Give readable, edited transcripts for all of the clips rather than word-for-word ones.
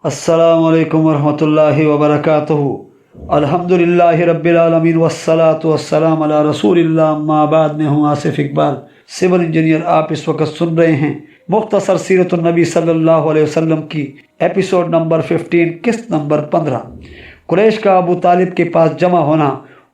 अस्सलामु अलैकुम वरहमतुल्लाहि वबरकातुहू। अल्हम्दुलिल्लाहि रब्बिल आलमीन वस्सलातु वस्सलाम अला रसूलिल्लाह। अम्मा बाद। मैं हूँ आसिफ इकबाल, सिविल इंजीनियर। आप इस वक्त सुन रहे हैं मुख्तसर सीरतुन नबी सल्लल्लाहु अलैहि वसल्लम की एपिसोड नंबर 15, किस्त नंबर 15। कुरैश का अबू तालिब के पास जमा होना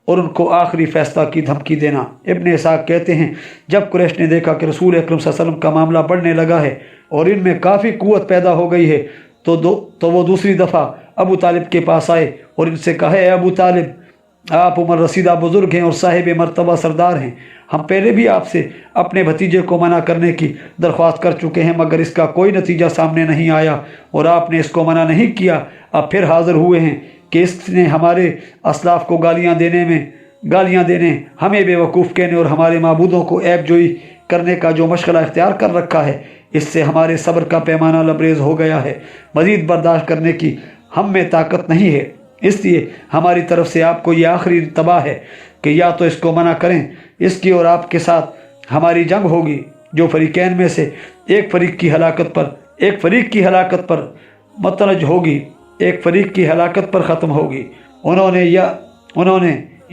और उनको आखिरी फैसला की धमकी देना। इब्न इसाक कहते हैं, जब कुरैश ने देखा कि रसूल अकरम सल्लल्लाहु अलैहि वसल्लम का मामला बढ़ने लगा है और इनमें काफ़ी कुव्वत पैदा हो गई है तो वो दूसरी दफ़ा अबू तालिब के पास आए और इनसे कहा, ए अबू तालिब, आप उमर रसीदा बुज़ुर्ग हैं और साहिब मर्तबा सरदार हैं। हम पहले भी आपसे अपने भतीजे को मना करने की दरख्वास्त कर चुके हैं, मगर इसका कोई नतीजा सामने नहीं आया और आपने इसको मना नहीं किया। अब फिर हाज़िर हुए हैं कि इसने हमारे असलाफ को गालियाँ देने, हमें बेवकूफ़ कहने और हमारे माबूदों को ऐब जोई करने का जो मशगला इख्तियार कर रखा है, इससे हमारे सब्र का पैमाना लबरेज हो गया है। मज़ीद बर्दाश्त करने की हम में ताकत नहीं है। इसलिए हमारी तरफ से आपको ये आखिरी तबाह है कि या तो इसको मना करें, इसकी और आपके साथ हमारी जंग होगी, जो फरीकैन में से एक फरीक की हलाकत पर मतनज होगी, एक फरीक की हलाकत पर ख़त्म होगी। उन्होंने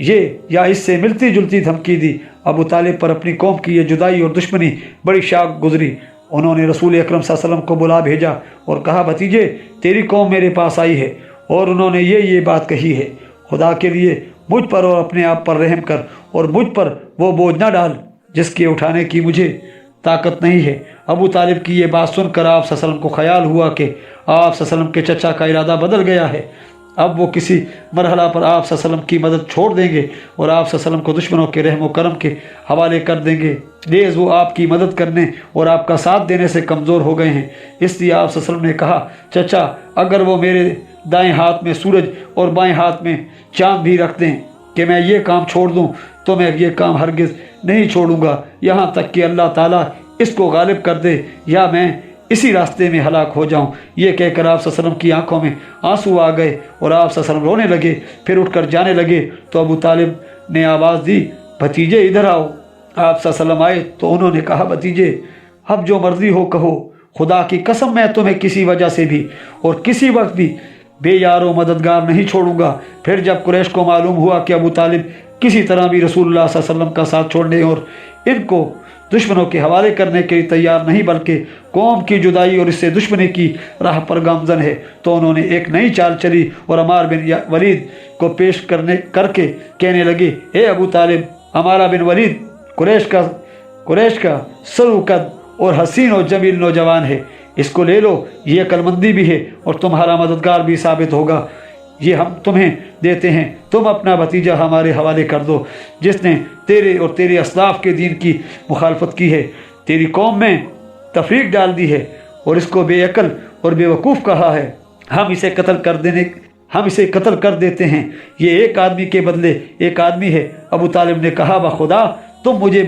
ये या इससे मिलती जुलती धमकी दी। अबू तालिब पर अपनी कौम की ये जुदाई और दुश्मनी बड़ी शाक गुजरी। उन्होंने रसूल अकरम सल्लल्लाहु अलैहि वसल्लम को बुला भेजा और कहा, भतीजे, तेरी कौम मेरे पास आई है और उन्होंने ये बात कही है। खुदा के लिए मुझ पर और अपने आप पर रहम कर और मुझ पर वो बोझ न डाल जिसके उठाने की मुझे ताकत नहीं है। अबू तालिब की ये बात सुनकर आप सल्लल्लाहु अलैहि वसल्लम को ख्याल हुआ कि आप सल्लल्लाहु अलैहि वसल्लम के चचा का इरादा बदल गया है। अब वो किसी मरहला पर आप सल्लल्लाहु अलैहि वसल्लम की मदद छोड़ देंगे और आप सल्लल्लाहु अलैहि वसल्लम को दुश्मनों के रहम व करम के हवाले कर देंगे। नेज़ वो आपकी मदद करने और आपका साथ देने से कमज़ोर हो गए हैं। इसलिए आप सल्लल्लाहु अलैहि वसल्लम ने कहा, चचा, अगर वो मेरे दाएं हाथ में सूरज और बाएं हाथ में चाँद भी रख दें कि मैं ये काम छोड़ दूँ, तो मैं ये काम हरगिज़ नहीं छोड़ूंगा, यहाँ तक कि अल्लाह ताला इसको गालिब कर दे या मैं इसी रास्ते में हलाक हो जाऊं। ये कहकर आप सल्लल्लाहु अलैहि वसल्लम की आंखों में आंसू आ गए और आप सल्लल्लाहु अलैहि वसल्लम रोने लगे। फिर उठकर जाने लगे तो अबू तालिब ने आवाज़ दी, भतीजे इधर आओ। आप सल्लल्लाहु अलैहि वसल्लम आए तो उन्होंने कहा, भतीजे, अब जो मर्जी हो कहो, खुदा की कसम मैं तुम्हें किसी वजह से भी और किसी वक्त भी बेयारो मददगार नहीं छोड़ूंगा। फिर जब कुरैश को मालूम हुआ कि अबू तालिब किसी तरह भी रसूलुल्लाह सल्लल्लाहु अलैहि वसल्लम का साथ छोड़ने और इनको दुश्मनों के हवाले करने के लिए तैयार नहीं, बल्कि कौम की जुदाई और इससे दुश्मनी की राह पर गामजन है, तो उन्होंने एक नई चाल चली और अमार बिन वलीद को पेश करके कहने लगे, ए अबू तालिब, अमारा बिन वलीद कुरैश का सरूकद और हसीन और जमील नौजवान है। इसको ले लो, ये अक्लमंदी भी है और तुम्हारा मददगार भी साबित होगा। ये हम तुम्हें देते हैं, तुम अपना भतीजा हमारे हवाले कर दो, जिसने तेरे और तेरे असलाफ के दीन की मुखालफत की है, तेरी कौम में तफरीक डाल दी है और इसको बेअकल और बेवकूफ़ कहा है। हम इसे कत्ल कर देते हैं। ये एक आदमी के बदले एक आदमी है। अबू तालिब ने कहा, बखुदा, तुम मुझे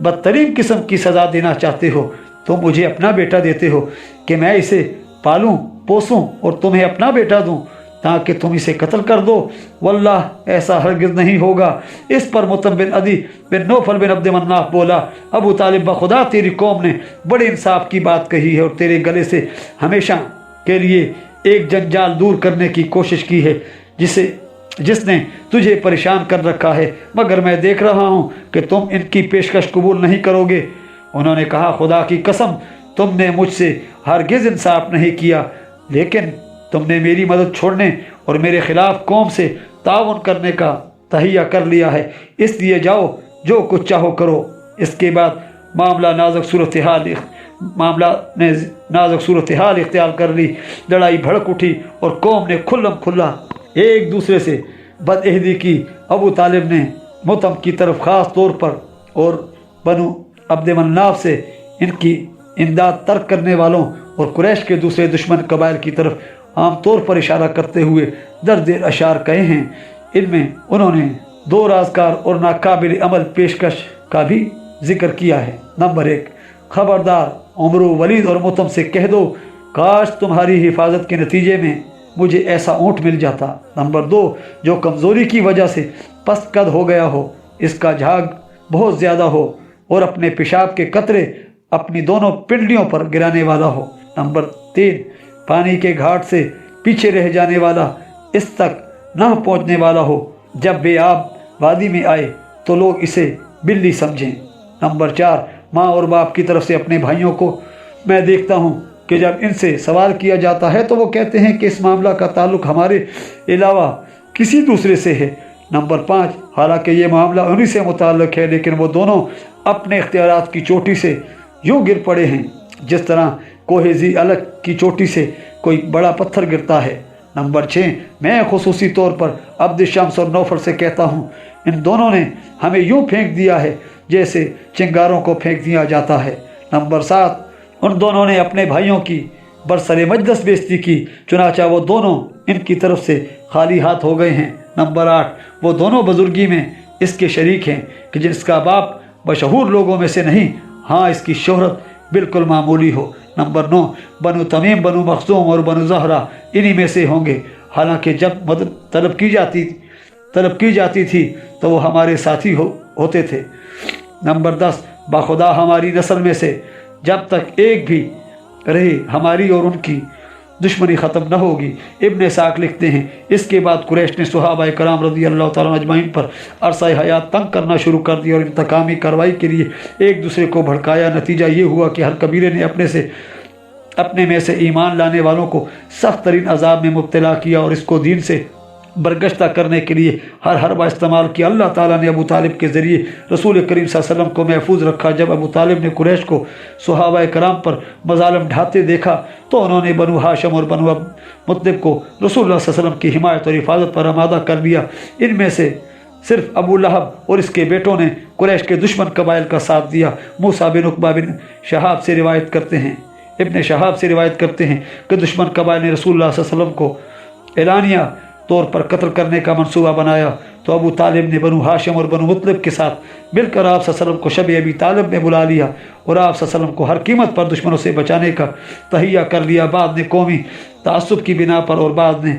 बदतरीन किस्म की सज़ा देना चाहते हो। तुम मुझे अपना बेटा देते हो कि मैं इसे पालूं पोसूं और तुम्हें अपना बेटा दूं ताकि तुम इसे कत्ल कर दो। वल्लाह, ऐसा हरगिज़ नहीं होगा। इस पर मुतम बिन अदी बिन नौफल बिन अब्द मन्नाफ बोला, अबू तालिब, बखुदा, तेरी कौम ने बड़े इंसाफ की बात कही है और तेरे गले से हमेशा के लिए एक जंजाल दूर करने की कोशिश की है जिसने तुझे परेशान कर रखा है, मगर मैं देख रहा हूँ कि तुम इनकी पेशकश कबूल नहीं करोगे। उन्होंने कहा, खुदा की कसम, तुमने मुझसे हरगिज़ इंसाफ नहीं किया, लेकिन तुमने मेरी मदद छोड़ने और मेरे ख़िलाफ़ कौम से ताउन करने का तहिया कर लिया है। इसलिए जाओ, जो कुछ चाहो करो। इसके बाद मामला ने नाजुक सूरत हाल इख्तियार कर ली। लड़ाई भड़क उठी और कौम ने खुल्लम खुल्ला एक दूसरे से बदअहदी की। अबू तालिब ने मुतम की तरफ ख़ास तौर पर और बनु अब्द मन्नाफ से इनकी इमदाद तर्क करने वालों और कुरैश के दूसरे दुश्मन कबाइल की तरफ आम तौर पर इशारा करते हुए दर्द अशार कहे हैं। इनमें उन्होंने दो राजकार और नाकाबिल अमल पेशकश का भी जिक्र किया है। नंबर 1, खबरदार, उमर वलीद और मुतम से कह दो, काश तुम्हारी हिफाजत के नतीजे में मुझे ऐसा ऊँट मिल जाता। नंबर 2, जो कमज़ोरी की वजह से पस्त कद हो गया हो, इसका झाग बहुत ज़्यादा हो और अपने पेशाब के कतरे अपनी दोनों पिंडलियों पर गिराने वाला हो। नंबर 3, पानी के घाट से पीछे रह जाने वाला इस तक न पहुंचने वाला हो। जब वे आब वादी में आए तो लोग इसे बिल्ली समझें। नंबर 4, माँ और बाप की तरफ से अपने भाइयों को मैं देखता हूँ कि जब इनसे सवाल किया जाता है तो वो कहते हैं कि इस मामला का ताल्लुक हमारे अलावा किसी दूसरे से है। नंबर 5, हालांकि ये मामला उन्हीं से मुताल्लिक है, लेकिन वो दोनों अपने इख्तियारात की चोटी से यूँ गिर पड़े हैं जिस तरह कोहे ज़ी अलग की चोटी से कोई बड़ा पत्थर गिरता है। नंबर 6, मैं खुसूसी तौर पर अब्द शम्स और नौफल से कहता हूँ, इन दोनों ने हमें यूँ फेंक दिया है जैसे चिंगारों को फेंक दिया जाता है। नंबर 7, उन दोनों ने अपने भाइयों की बरसरे मजलिस बेइज्जती की, चुनाचा वो दोनों इनकी तरफ से खाली हाथ हो गए हैं। नंबर 8, वो दोनों बुजुर्गी में इसके शरीक हैं कि जिसका बाप मशहूर लोगों में से नहीं, हाँ इसकी शोहरत बिल्कुल मामूली हो। नंबर 9, बनु तमीम, बनु मखसूम और बनु ज़हरा इन्हीं में से होंगे, हालांकि जब मदद तलब की जाती थी तो वो हमारे साथी होते थे। नंबर 10, बाखुदा हमारी नस्ल में से जब तक एक भी रहे हमारी और उनकी दुश्मनी ख़त्म न होगी। इब्न साक लिखते हैं, इसके बाद कुरैश ने सहाबा कराम रज़ी अल्लाह तआला अजमाइन पर अरसा हयात तंग करना शुरू कर दिया और इंतकामी कार्रवाई के लिए एक दूसरे को भड़काया। नतीजा ये हुआ कि हर कबीले ने अपने में से ईमान लाने वालों को सख्त तरीन अजाब में मुब्तला किया और इसको दीन से बरगश्ता करने के लिए हर हरबा इस्तेमाल किया। अल्लाह ताला ने अबू तालिब के ज़रिए रसूल करीम सल्लल्लाहु अलैहि वसल्लम को महफूज रखा। जब अबू तालिब ने कुरैश को सहाबा कराम पर मज़ालिम ढाते देखा तो उन्होंने बनु हाशिम और बनु मुत्तलिब को रसूलुल्लाह सल्लल्लाहु अलैहि वसल्लम की हिमायत और हिफाजत पर आमादा कर लिया। इनमें से सिर्फ अबू लहब और इसके बेटों ने कुरैश के दुश्मन कबाइल का साथ दिया। मूसा बिन उक़बा बिन शहाब से रिवायत करते हैं, इब्न शहाब से रिवायत करते हैं कि दुश्मन कबाइल ने रसूलुल्लाह सल्लल्लाहु अलैहि वसल्लम को एलानिया तौर पर कत्ल करने का मंसूबा बनाया तो अबू तालिब ने बनु हाशिम और बनु मुत्तलिब के साथ मिलकर आप सल्लल्लाहु अलैहि वसल्लम को शब अबी तालिब में बुला लिया और आप सल्लल्लाहु अलैहि वसल्लम को हर कीमत पर दुश्मनों से बचाने का तहिया कर लिया। बाद ने कौमी तासुब की बिना पर और बाद ने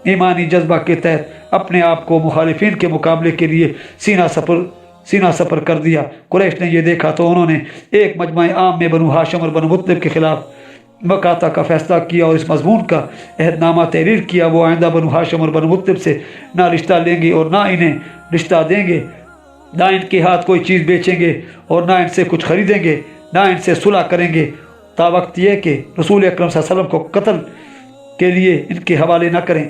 ईमानी जज्बा के तहत अपने आप को मुखालिफिन के मुकाबले के लिए सीना सफर कर दिया। कुरैश ने यह देखा तो उन्होंने एक मजमा आम में बनु हाशिम और बनु मुत्तलिब के खिलाफ मकाता का फैसला किया और इस मजमून का अहदनामा तहरीर किया। वो आइंदा बनु हाशिम और बनु मुत्तलिब से ना रिश्ता लेंगे और ना इन्हें रिश्ता देंगे, ना इनके हाथ कोई चीज़ बेचेंगे और ना इनसे कुछ खरीदेंगे, ना इनसे सुलह करेंगे तावक्त यह कि रसूल अकरम सल्लल्लाहु अलैहि वसल्लम को कत्ल के लिए इनके हवाले न करें।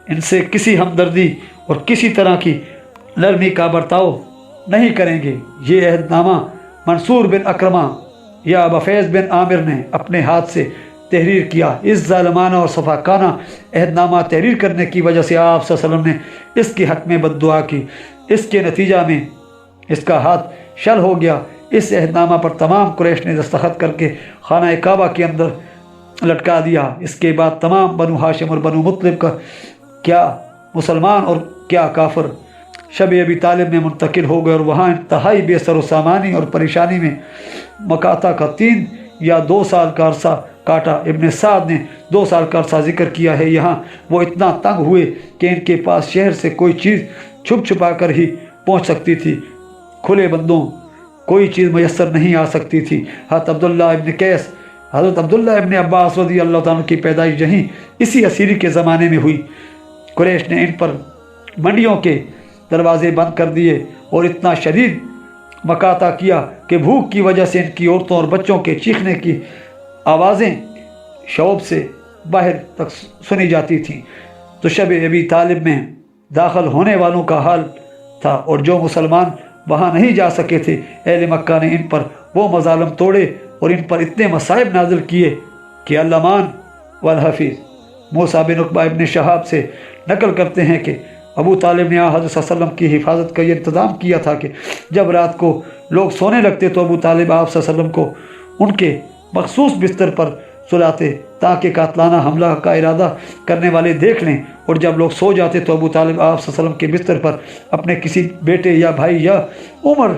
इनसे किसी हमदर्दी और किसी तरह की नरमी का बर्ताव नहीं करेंगे। ये अहदनामा मंसूर बिन अकरमा या बफैज़ बिन आमिर ने अपने हाथ से तहरीर किया। इस ज़ालिमाना और सफाकाना अहदनामा तहरीर करने की वजह से आप सल्लल्लाहु अलैहि वसल्लम ने इसके हक़ में बद्दुआ की। इसके नतीजा में इसका हाथ शल हो गया। इस अहदनामा पर तमाम कुरैश ने दस्तखत करके खाना काबा के अंदर लटका दिया। इसके बाद तमाम बनु हाशिम और बनु मुत्तलिब का क्या मुसलमान और क्या काफिर शब अबी तालिब में मुंतकिल हो गए और वहाँ इंतहाई बेसर सामानी और परेशानी में मकाता का 3 या 2 साल का अरसा काटा। इब्न साद ने 2 साल का अरसा जिक्र किया है। यहाँ वो इतना तंग हुए कि इनके पास शहर से कोई चीज़ छुपा कर ही पहुँच सकती थी, खुले बंदों कोई चीज़ मैसर नहीं आ सकती थी। हज़रत अब्दुल्ला इब्न अब्बास रज़ी अल्लाह तआला की पैदाइश यहीं इसी असीरी के ज़माने में हुई। कुरैश ने इन पर मंडियों के दरवाजे बंद कर दिए और इतना शदीद मकाता किया कि भूख की वजह से इनकी औरतों और बच्चों के चीखने की आवाज़ें शौब से बाहर तक सुनी जाती थीं। तो शब अबी तालिब में दाखिल होने वालों का हाल था और जो मुसलमान वहाँ नहीं जा सके थे, अहले मक्का ने इन पर वो मज़ालिम तोड़े और इन पर इतने मसाइब नाजिल किए कि अल्लामान वल हफीज़ मूसा बिन उक़बा इब्न शहाब से नकल करते हैं कि अबू तालिब ने हज़रत सल्लल्लाहु अलैहि वसल्लम की हिफाजत का ये इंतज़ाम किया था कि जब रात को लोग सोने लगते तो अबू तालिब आप सल्लल्लाहु अलैहि वसल्लम को उनके मखसूस बिस्तर पर सुलाते ताकि कातलाना हमला का इरादा करने वाले देख लें, और जब लोग सो जाते तो अबू तालिब आप सल्लल्लाहु अलैहि वसल्लम के बिस्तर पर अपने किसी बेटे या भाई या उमर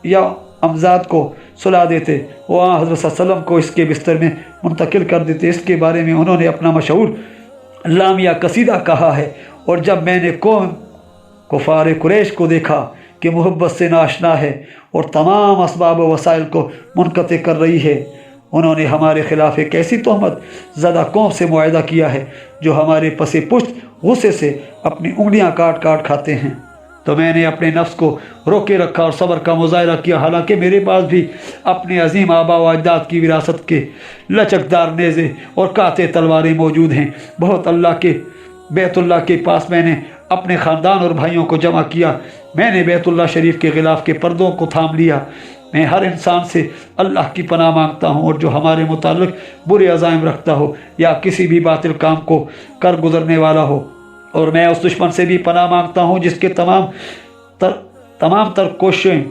या अमजाद को सुला देते। वो हज़रत सल्लल्लाहु अलैहि वसल्लम को इसके बिस्तर में मुंतकिल कर देते। इसके बारे में उन्होंने अपना मशहूर लामिया कसीदा कहा है। और जब मैंने कौम कुफार कुरैश को देखा कि मोहब्बत से नाशना है और तमाम असबाब व वसाइल को मुनक़ते कर रही है انہوں نے ہمارے خلاف ایک ایسی تہمت زدہ قوم سے معاہدہ کیا ہے جو ہمارے پس پشت غصے سے اپنی انگلیاں کاٹ کاٹ کھاتے ہیں۔ تو میں نے اپنے نفس کو روکے رکھا اور صبر کا مظاہرہ کیا، حالانکہ میرے پاس بھی اپنے عظیم آبا و اجداد کی وراثت کے لچکدار نیزے اور کاتے تلواریں موجود ہیں۔ بہت بیت اللہ کے پاس میں نے اپنے خاندان اور بھائیوں کو جمع کیا۔ میں نے بیت اللہ شریف کے غلاف کے پردوں کو تھام لیا۔ میں ہر انسان سے اللہ کی پناہ مانگتا ہوں، اور جو ہمارے متعلق برے عزائم رکھتا ہو یا کسی بھی باطل کام کو کر گزرنے والا ہو، اور میں اس دشمن سے بھی پناہ مانگتا ہوں جس کے تمام تر کوششیں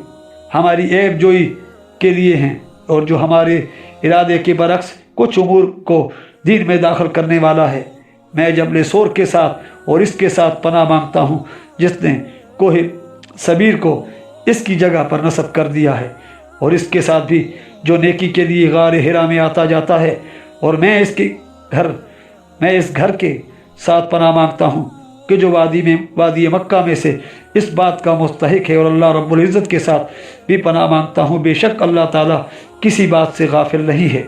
ہماری عیب جوئی کے لیے ہیں، اور جو ہمارے ارادے کے برعکس کچھ امور کو دین میں داخل کرنے والا ہے۔ میں جبل سور کے ساتھ اور اس کے ساتھ پناہ مانگتا ہوں جس نے کوہ صبیر کو اس کی جگہ پر نصب کر دیا ہے، اور اس کے ساتھ بھی جو نیکی کے لیے غار حرا میں آتا جاتا ہے، اور میں اس گھر کے ساتھ پناہ مانگتا ہوں کہ جو وادی مکہ میں سے اس بات کا مستحق ہے، اور اللہ رب العزت کے ساتھ بھی پناہ مانگتا ہوں بے شک اللہ تعالیٰ کسی بات سے غافل نہیں ہے،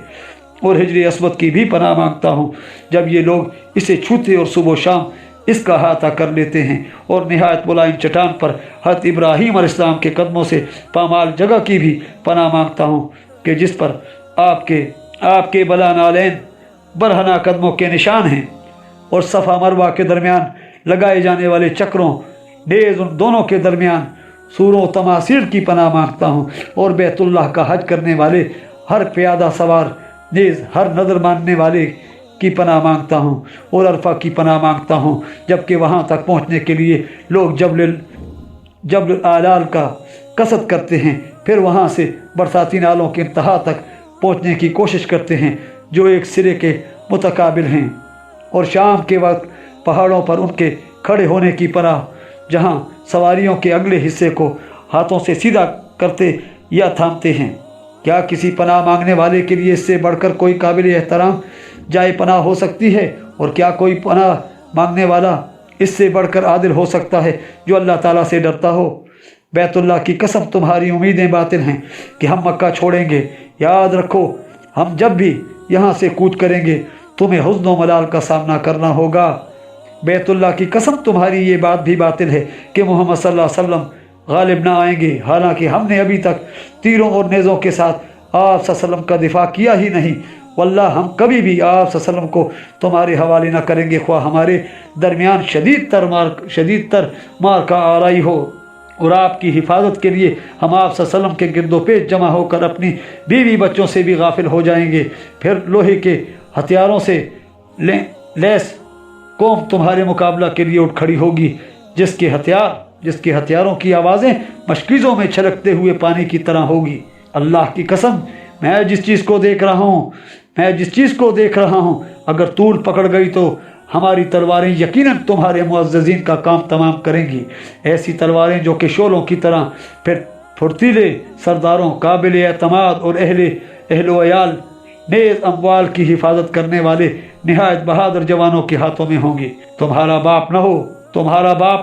اور حجر اسود کی بھی پناہ مانگتا ہوں جب یہ لوگ اسے چھوتے اور صبح و شام اس کا احاطہ کر لیتے ہیں، اور نہایت ملائم چٹان پر حضرت ابراہیم علیہ السلام کے قدموں سے پامال جگہ کی بھی پناہ مانگتا ہوں کہ جس پر آپ کے بلا نالین برہنہ قدموں کے نشان ہیں، اور صفا مروہ کے درمیان لگائے جانے والے چکروں نیز ان دونوں کے درمیان سوروں و تماثیل کی پناہ مانگتا ہوں، اور بیت اللہ کا حج کرنے والے ہر پیادہ سوار نیز ہر نظر ماننے والے کی پناہ مانگتا ہوں، اور عرفہ کی پناہ مانگتا ہوں جبکہ وہاں تک پہنچنے کے لیے لوگ جبل آلال کا قصد کرتے ہیں، پھر وہاں سے برساتی نالوں کے انتہا تک پہنچنے کی کوشش کرتے ہیں جو ایک سرے کے متقابل ہیں، اور شام کے وقت پہاڑوں پر ان کے کھڑے ہونے کی پناہ جہاں سواریوں کے اگلے حصے کو ہاتھوں سے سیدھا کرتے یا تھامتے ہیں۔ کیا کسی پناہ مانگنے والے کے لیے اس سے بڑھ کر کوئی قابل احترام جائے پناہ ہو سکتی ہے؟ اور کیا کوئی پناہ مانگنے والا اس سے بڑھ کر عادل ہو سکتا ہے جو اللہ تعالیٰ سے ڈرتا ہو؟ بیت اللہ کی قسم تمہاری امیدیں باطل ہیں کہ ہم مکہ چھوڑیں گے۔ یاد رکھو ہم جب بھی یہاں سے کوچ کریں گے تمہیں حزن و ملال کا سامنا کرنا ہوگا۔ بیت اللہ کی قسم تمہاری یہ بات بھی باطل ہے کہ محمد صلی اللہ علیہ وسلم غالب نہ آئیں گے، حالانکہ ہم نے ابھی تک تیروں اور نیزوں کے ساتھ آپ صلی اللہ علیہ وسلم کا دفاع کیا ہی نہیں۔ واللہ ہم کبھی بھی آپ صلی اللہ علیہ وسلم کو تمہارے حوالے نہ کریں گے، خواہ ہمارے درمیان شدید تر مار کا آرائی ہو، اور آپ کی حفاظت کے لیے ہم آپ صلی اللہ علیہ وسلم کے گرد و پیش جمع ہو کر اپنی بیوی بچوں سے بھی غافل ہو جائیں گے۔ پھر لوہے کے ہتھیاروں سے لیس قوم تمہارے مقابلہ کے لیے اٹھ کھڑی ہوگی، جس کے ہتھیاروں کی آوازیں مشکیزوں میں چھلکتے ہوئے پانی کی طرح ہوگی۔ اللہ کی قسم میں جس چیز کو دیکھ رہا ہوں اگر طول پکڑ گئی تو ہماری تلواریں یقیناً تمہارے معززین کا کام تمام کریں گی، ایسی تلواریں جو کہ شعلوں کی طرح پھر پھرتیلے سرداروں، قابل اعتماد اور اہل و عیال نیز اموال کی حفاظت کرنے والے نہایت بہادر جوانوں کے ہاتھوں میں ہوں گی۔ تمہارا باپ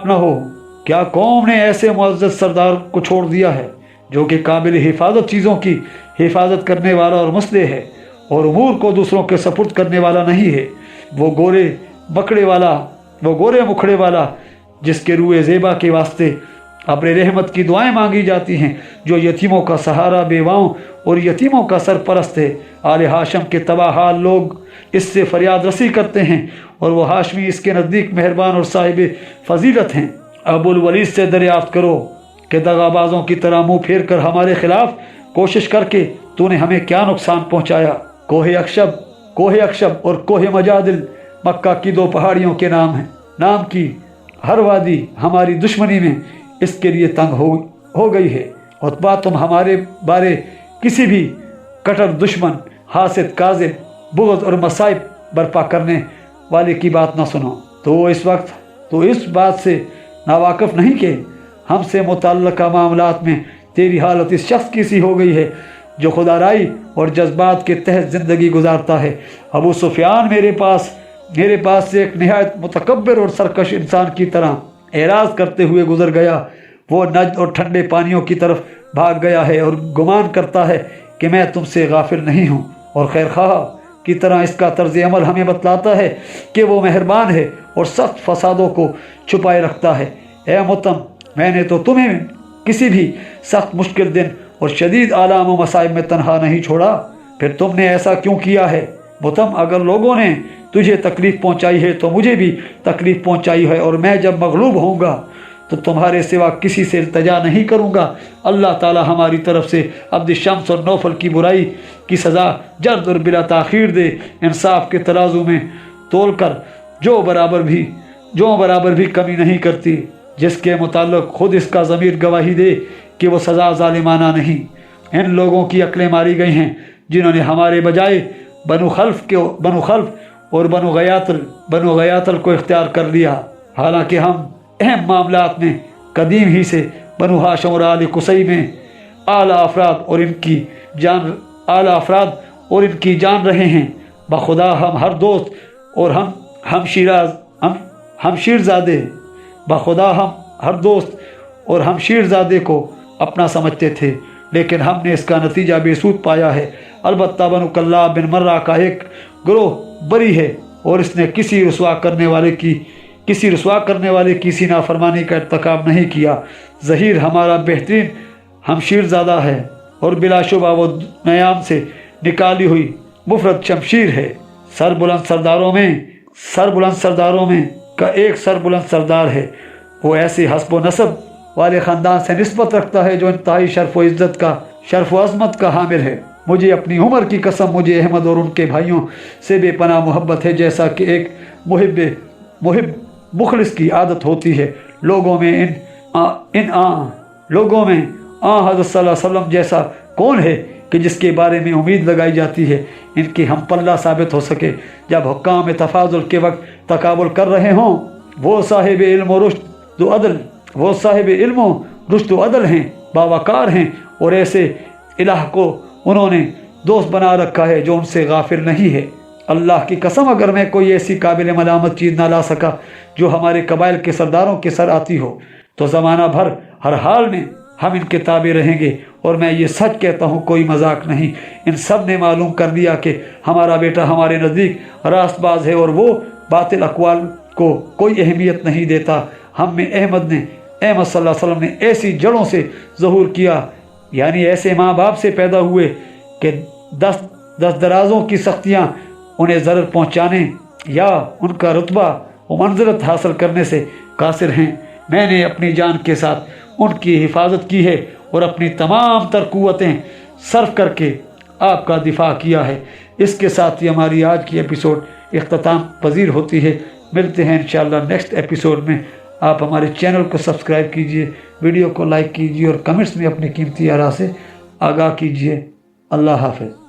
نہ ہو کیا قوم نے ایسے معزز سردار کو چھوڑ دیا ہے جو کہ قابل حفاظت چیزوں کی حفاظت کرنے والا اور مسلح ہے، اور امور کو دوسروں کے سپرد کرنے والا نہیں ہے۔ وہ گورے مکھڑے والا جس کے روئے زیبا کے واسطے ابر رحمت کی دعائیں مانگی جاتی ہیں، جو یتیموں کا سہارا، بیواؤں اور یتیموں کا سرپرست ہے۔ آل ہاشم کے تباہ حال لوگ اس سے فریاد رسی کرتے ہیں، اور وہ ہاشمی اس کے نزدیک مہربان اور صاحب فضیلت ہیں۔ ابو الولید سے دریافت کرو کہ دغابازوں کی طرح منہ پھیر کر ہمارے خلاف کوشش کر کے تو نے ہمیں کیا نقصان پہنچایا۔ کوہ اکشب اور کوہ مجادل مکہ کی دو پہاڑیوں کے نام کی ہر وادی ہماری دشمنی میں اس کے لیے تنگ ہو گئی ہے۔ عتبہ تم ہمارے بارے کسی بھی کٹر دشمن، حاسد، کاذب، بغض اور مصائب برپا کرنے والے کی بات نہ سنو۔ تو اس بات سے ناواقف نہیں کہ ہم سے متعلقہ معاملات میں تیری حالت اس شخص کی سی ہو گئی ہے جو خودآرائی اور جذبات کے تحت زندگی گزارتا ہے۔ ابو سفیان میرے پاس سے ایک نہایت متکبر اور سرکش انسان کی طرح اعراض کرتے ہوئے گزر گیا۔ وہ نجد اور ٹھنڈے پانیوں کی طرف بھاگ گیا ہے اور گمان کرتا ہے کہ میں تم سے غافل نہیں ہوں۔ اور خیر خواہ کی طرح اس کا طرز عمل ہمیں بتلاتا ہے کہ وہ مہربان ہے اور سخت فسادوں کو چھپائے رکھتا ہے۔ اے متم، میں نے تو تمہیں کسی بھی سخت مشکل دن اور شدید آلام و مصائب میں تنہا نہیں چھوڑا، پھر تم نے ایسا کیوں کیا ہے؟ متم، اگر لوگوں نے تجھے تکلیف پہنچائی ہے تو مجھے بھی تکلیف پہنچائی ہے، اور میں جب مغلوب ہوں گا تو تمہارے سوا کسی سے التجا نہیں کروں گا۔ اللہ تعالی ہماری طرف سے عبد شمس اور نوفل کی برائی کی سزا جلد اور بلا تاخیر دے، انصاف کے ترازو میں تول کر جو برابر بھی کمی نہیں کرتی، جس کے متعلق خود اس کا ضمیر گواہی دے کہ وہ سزا ظالمانہ نہیں۔ ان لوگوں کی عقلیں ماری گئی ہیں جنہوں نے ہمارے بجائے بنو خلف اور بنو غیاتل کو اختیار کر لیا، حالانکہ ہم اہم معاملات میں قدیم ہی سے بنو ہاشم اور آل قصی میں اعلیٰ افراد اور ان کی جان رہے ہیں۔ بخدا ہم ہر دوست اور ہم شیرزادے کو اپنا سمجھتے تھے، لیکن ہم نے اس کا نتیجہ بے سود پایا ہے۔ البتہ بنو کلاب بن مرہ کا ایک گروہ بری ہے، اور اس نے کسی رسوا کرنے والے کی نافرمانی کا ارتکاب نہیں کیا۔ ظہیر ہمارا بہترین ہمشیرزادہ ہے، اور بلا شبہ وہ نیام سے نکالی ہوئی مفرد شمشیر ہے۔ سربلند سرداروں میں کا ایک سربلند سردار ہے، وہ ایسے حسب و نسب والے خاندان سے نسبت رکھتا ہے جو انتہائی شرف و عظمت کا حامل ہے۔ مجھے اپنی عمر کی قسم، مجھے احمد اور ان کے بھائیوں سے بے پناہ محبت ہے، جیسا کہ ایک محب مخلص کی عادت ہوتی ہے۔ لوگوں میں حضرت صلی اللہ علیہ وسلم جیسا کون ہے کہ جس کے بارے میں امید لگائی جاتی ہے ان کی ہم پلہ ثابت ہو سکے؟ جب حکام تفاضل کے وقت تقابل کر رہے ہوں، وہ صاحب علم و رشد و عدل ہیں، باوقار ہیں، اور ایسے الہ کو انہوں نے دوست بنا رکھا ہے جو ان سے غافل نہیں ہے۔ اللہ کی قسم، اگر میں کوئی ایسی قابل ملامت چیز نہ لا سکا جو ہمارے قبائل کے سرداروں کے سر آتی ہو، تو زمانہ بھر ہر حال میں ہم ان کے تابع رہیں گے۔ اور میں یہ سچ کہتا ہوں، کوئی مذاق نہیں، ان سب نے معلوم کر لیا کہ ہمارا بیٹا ہمارے نزدیک راست باز ہے، اور وہ باطل اقوال کو کوئی اہمیت نہیں دیتا۔ ہم میں احمد صلی اللہ علیہ وسلم نے ایسی جڑوں سے ظہور کیا، یعنی ایسے ماں باپ سے پیدا ہوئے کہ دست درازوں کی سختیاں انہیں ضرر پہنچانے یا ان کا رتبہ و منزلت حاصل کرنے سے قاصر ہیں۔ میں نے اپنی جان کے ساتھ ان کی حفاظت کی ہے اور اپنی تمام تر قوتیں صرف کر کے آپ کا دفاع کیا ہے۔ اس کے ساتھ ہی ہماری آج کی ایپیسوڈ اختتام پذیر ہوتی ہے۔ ملتے ہیں انشاءاللہ نیکسٹ ایپیسوڈ میں۔ آپ ہمارے چینل کو سبسکرائب کیجئے، ویڈیو کو لائک کیجئے، اور کمنٹس میں اپنی قیمتی آراء سے آگاہ کیجئے۔ اللہ حافظ۔